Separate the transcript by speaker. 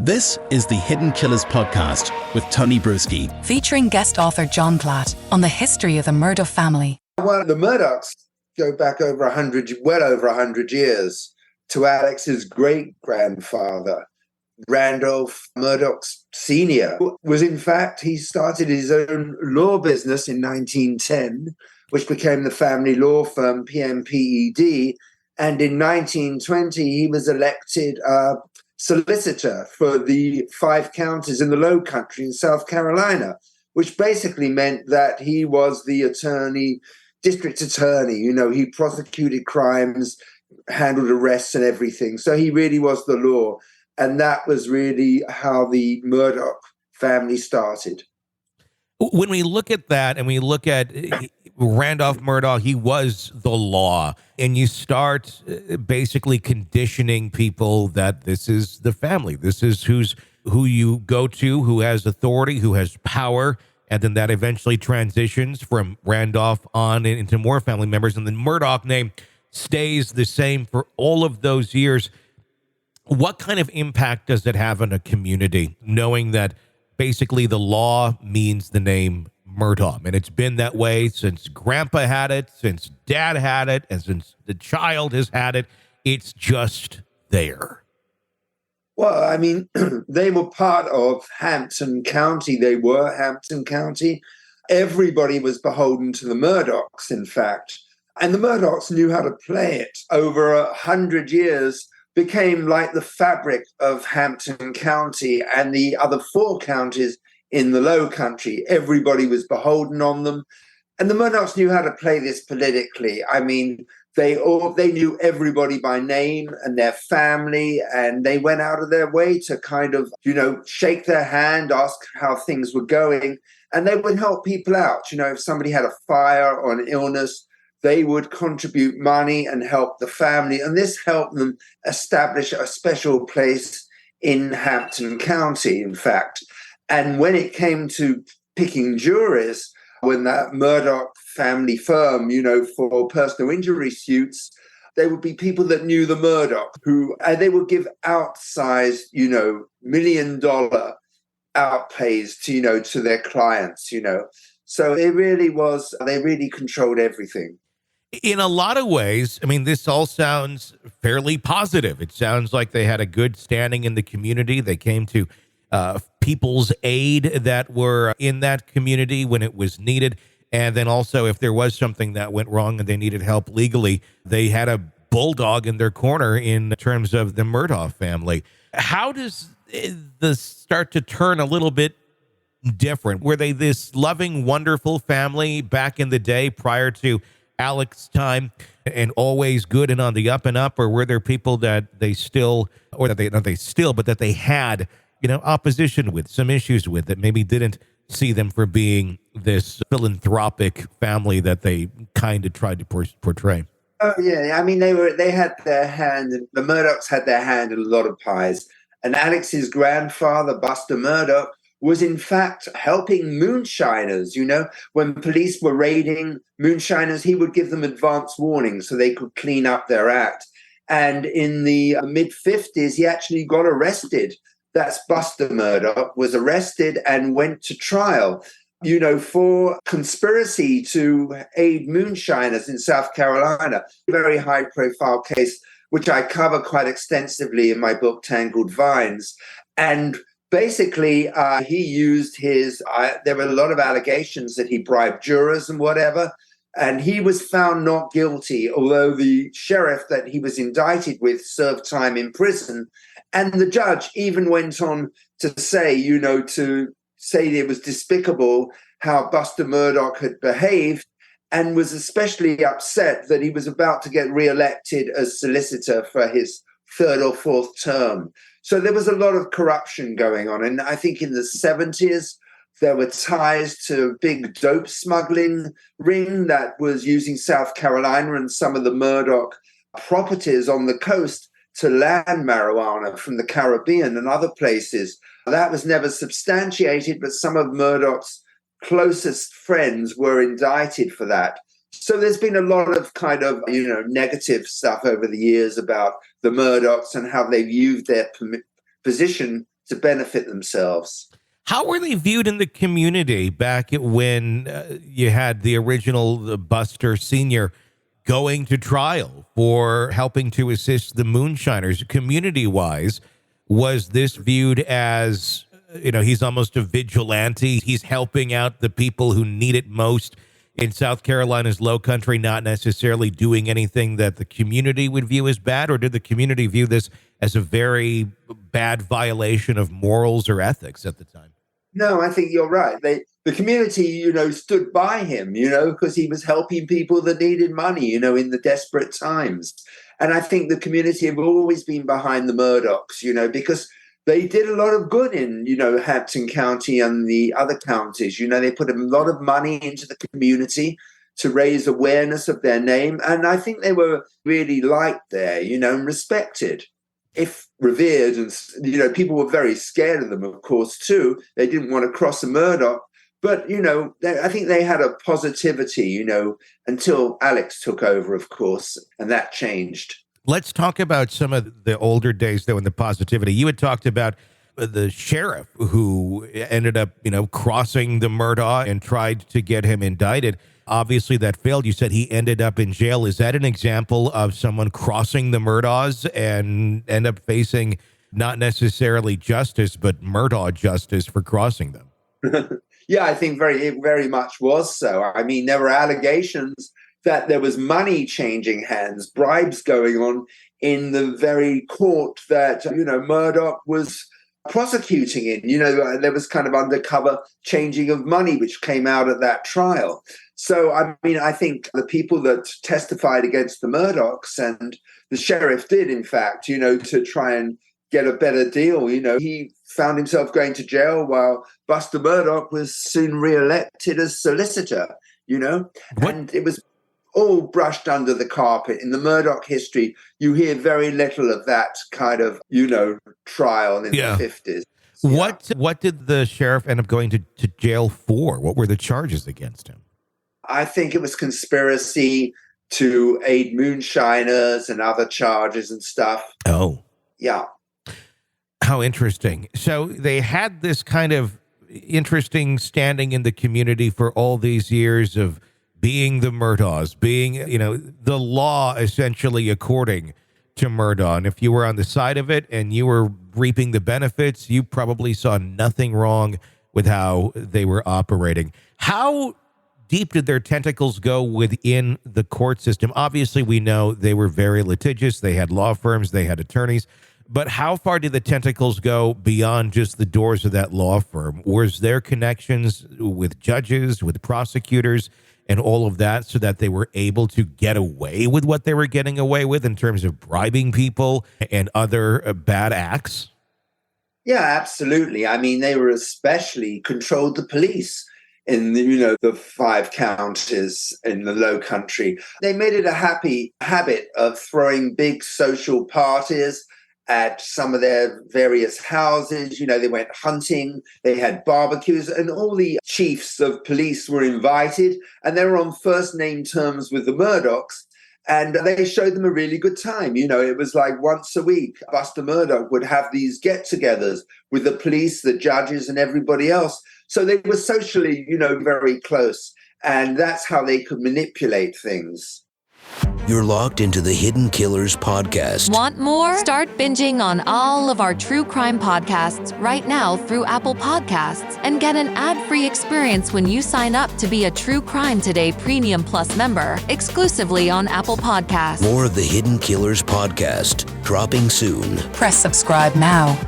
Speaker 1: This is the Hidden Killers podcast with Tony Brueski.
Speaker 2: Featuring guest author John Glatt on the history of the Murdaugh family.
Speaker 3: Well, the Murdaughs go back well over 100 years to Alex's great-grandfather, Randolph Murdaugh Sr. He started his own law business in 1910, which became the family law firm PMPED. And in 1920, he was elected solicitor for the 5 counties in the Low Country in South Carolina, which basically meant that he was the district attorney. You know, he prosecuted crimes, handled arrests and everything. So he really was the law. And that was really how the Murdaugh family started.
Speaker 4: When we look at that and we look at Randolph Murdaugh, he was the law. And you start basically conditioning people that this is the family. This is who you go to, who has authority, who has power. And then that eventually transitions from Randolph on into more family members. And the Murdaugh name stays the same for all of those years. What kind of impact does it have on a community, knowing that basically the law means the name Murdaugh? And it's been that way since Grandpa had it, since Dad had it, and since the child has had it. It's just there.
Speaker 3: Well, I mean, they were part of Hampton County. They were Hampton County. Everybody was beholden to the Murdaughs, in fact. And the Murdaughs knew how to play it. Over 100 years, became like the fabric of Hampton County and the other 4 counties in the Low Country. Everybody was beholden on them. And the Murdaughs knew how to play this politically. I mean, they knew everybody by name and their family, and they went out of their way to kind of, shake their hand, ask how things were going, and they would help people out. If somebody had a fire or an illness, they would contribute money and help the family. And this helped them establish a special place in Hampton County, in fact. And when it came to picking juries, when that Murdaugh family firm, for personal injury suits, there would be people that knew the Murdaugh, who they would give outsized, $1 million outpays to their clients, So they really controlled everything.
Speaker 4: In a lot of ways, I mean, this all sounds fairly positive. It sounds like they had a good standing in the community. They came to people's aid that were in that community when it was needed. And then also, if there was something that went wrong and they needed help legally, they had a bulldog in their corner in terms of the Murdaugh family. How does this start to turn a little bit different? Were they this loving, wonderful family back in the day prior to Alex's time and always good and on the up and up? Or were there people that they had, opposition with, some issues with, that maybe didn't see them for being this philanthropic family that they kind of tried to portray?
Speaker 3: Oh, yeah. I mean, they had their hand, the Murdaughs had their hand in a lot of pies. And Alex's grandfather, Buster Murdaugh, was in fact helping moonshiners. When police were raiding moonshiners, he would give them advance warning so they could clean up their act. And in the mid-50s, he actually got arrested. That's Buster Murdaugh, was arrested and went to trial, for conspiracy to aid moonshiners in South Carolina. A very high-profile case, which I cover quite extensively in my book, Tangled Vines. And basically, he used there were a lot of allegations that he bribed jurors and whatever, and he was found not guilty, although the sheriff that he was indicted with served time in prison. And the judge even went on to say, it was despicable how Buster Murdaugh had behaved, and was especially upset that he was about to get reelected as solicitor for his 3rd or 4th term. So there was a lot of corruption going on. And I think in the 70s, there were ties to a big dope smuggling ring that was using South Carolina and some of the Murdaugh properties on the coast to land marijuana from the Caribbean and other places. That was never substantiated, but some of Murdaugh's closest friends were indicted for that. So there's been a lot of kind of, negative stuff over the years about the Murdaughs and how they've used their position to benefit themselves.
Speaker 4: How were they viewed in the community back when you had the original Buster Sr. going to trial for helping to assist the moonshiners? Community-wise, was this viewed as, he's almost a vigilante? He's helping out the people who need it most in South Carolina's low country, not necessarily doing anything that the community would view as bad? Or did the community view this as a very bad violation of morals or ethics at the time?
Speaker 3: No, I think you're right. The community, stood by him, because he was helping people that needed money, in the desperate times. And I think the community have always been behind the Murdaughs, because they did a lot of good in, Hampton County and the other counties. They put a lot of money into the community to raise awareness of their name. And I think they were really liked there, and respected. If revered, and people were very scared of them, of course, too. They didn't want to cross a Murdaugh, but I think they had a positivity, until Alex took over, of course, and that changed.
Speaker 4: Let's talk about some of the older days, though, and the positivity. You had talked about the sheriff who ended up, crossing the Murdaugh and tried to get him indicted. Obviously, that failed. You said he ended up in jail. Is that an example of someone crossing the Murdaughs and end up facing not necessarily justice, but Murdaugh justice for crossing them?
Speaker 3: Yeah, I think it very much was so. I mean, there were allegations that there was money changing hands, bribes going on in the very court that, Murdaugh was prosecuting in. There was kind of undercover changing of money, which came out at that trial. So, I think the people that testified against the Murdaughs, and the sheriff did, in fact, to try and get a better deal. He found himself going to jail while Buster Murdaugh was soon re-elected as solicitor, and it was all brushed under the carpet. In the Murdaugh history, you hear very little of that kind of, trial in the 50s. Yeah.
Speaker 4: What did the sheriff end up going to jail for? What were the charges against him?
Speaker 3: I think it was conspiracy to aid moonshiners and other charges and stuff.
Speaker 4: Oh.
Speaker 3: Yeah.
Speaker 4: How interesting. So they had this kind of interesting standing in the community for all these years of being the Murdaughs, being, the law essentially according to Murdaugh. And if you were on the side of it and you were reaping the benefits, you probably saw nothing wrong with how they were operating. How deep did their tentacles go within the court system? Obviously, we know they were very litigious. They had law firms, they had attorneys. But how far did the tentacles go beyond just the doors of that law firm? Was there connections with judges, with prosecutors, and all of that, so that they were able to get away with what they were getting away with in terms of bribing people and other bad acts?
Speaker 3: Yeah, absolutely. They were especially controlled the police in the 5 counties in the Low Country. They made it a happy habit of throwing big social parties at some of their various houses. They went hunting, they had barbecues, and all the chiefs of police were invited, and they were on first name terms with the Murdaughs, and they showed them a really good time. It was like once a week, Buster Murdaugh would have these get-togethers with the police, the judges, and everybody else. So they were socially, very close, and that's how they could manipulate things.
Speaker 5: You're locked into the Hidden Killers podcast.
Speaker 6: Want more? Start binging on all of our true crime podcasts right now through Apple Podcasts and get an ad-free experience when you sign up to be a True Crime Today Premium Plus member, exclusively on Apple Podcasts.
Speaker 5: More of the Hidden Killers podcast, dropping soon.
Speaker 2: Press subscribe now.